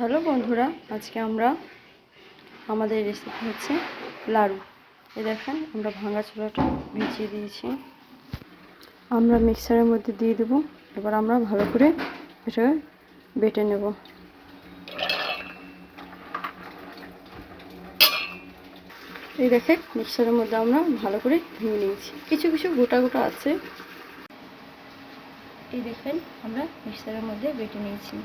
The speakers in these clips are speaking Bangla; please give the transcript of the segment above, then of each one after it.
হ্যালো বন্ধুরা, আজকে আমাদের রেসিপি হচ্ছে লাড়ু। এই দেখেন, আমরা ভাঙা ছোলাটা ভিজিয়ে দিয়েছি। আমরা মিক্সারের মধ্যে দিয়ে দেবো। এবার আমরা ভালো করে এটা বেটে নেব। এই দেখেন, মিক্সারের মধ্যে আমরা ভালো করে ভেঙে নিয়েছি। কিছু কিছু গোটা গোটা আছে। এই দেখেন, আমরা মিক্সারের মধ্যে বেটে নিয়েছি।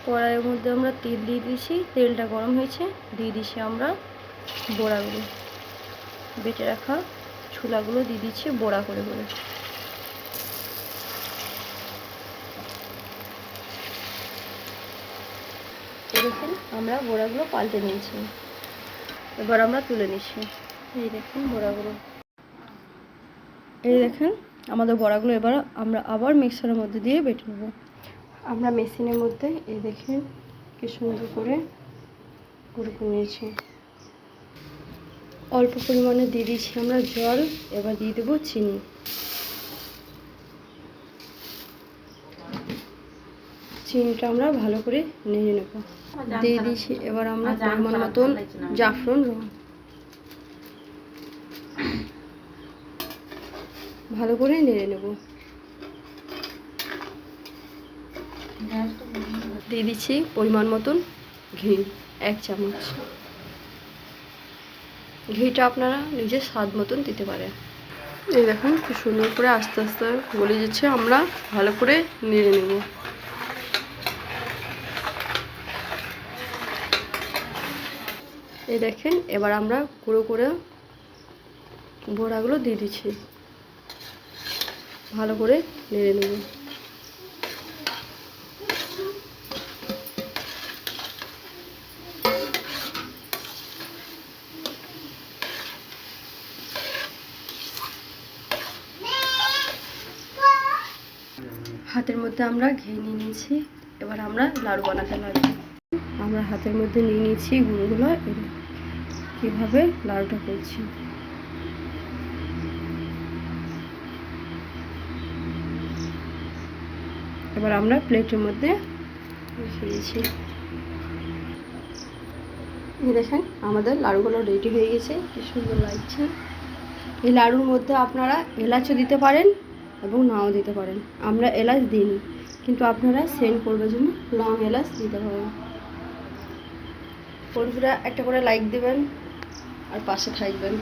কড়াইয়ের মধ্যে আমরা তেল দিয়ে দিয়েছি। তেলটা গরম হয়েছে, দিয়ে দিয়েছি আমরা বড়াগুলো। বেটে রাখা ছোলাগুলো দিয়ে দিচ্ছি বড়া করে করে। দেখেন, আমরা বড়াগুলো পাল্টে নিয়েছি। এবার আমরা তুলে নিচ্ছি। এই দেখেন বড়াগুলো। এই দেখেন আমাদের বড়াগুলো এবার আমরা আবার মিক্সারের মধ্যে দিয়ে বেটে নেব। আমরা মেশিনের মধ্যে এই দেখেন কি সুন্দর করে করে নিয়েছি। অল্প পরিমাণে দিয়ে দিয়েছি আমরা জল। এবার দিয়ে দেবো চিনি। চিনিটা আমরা ভালো করে নেড়ে নেব। দিয়ে দিয়েছি এবার আমরা পরিমাণ মতন জাফরান ভালো করে নেড়ে নেব। দিয়ে দিচ্ছি পরিমাণ মতন ঘি, 1 চামচ। ঘিটা আপনারা নিজের স্বাদ মতন দিতে পারেন। এই দেখুন খুব সুন্দর করে আস্তে আস্তে গলে যাচ্ছে। আমরা ভালো করে নেড়ে নেব। এই দেখেন, এবার আমরা গুঁড়ো করে বড়াগুলো দিয়ে দিচ্ছি। ভালো করে নেড়ে নেব। হাতের মধ্যে আমরা ঘি নিয়ে নিয়েছি। এবার আমরা লাড়ু বানাতে লাগবো। আমরা হাতের মধ্যে নিয়ে নিয়েছি গুঁড়োগুলো। কীভাবে লাড়ুটা করছি। এবার আমরা প্লেটের মধ্যে রেখে দিয়েছি। এই দেখেন আমাদের লাড়ুগুলো রেডি হয়ে গেছে। কি সুন্দর লাগছে। এই লাড়ুর মধ্যে আপনারা এলাচও দিতে পারেন এবং নাও দিতে পারেন। আমরা এলাচ দিইনি, কিন্তু আপনারা সেন্ট করবার জন্য লং এলাচ দিতে পারেন। বন্ধুরা একটা করে লাইক দেবেন আর পাশে থাকবেন।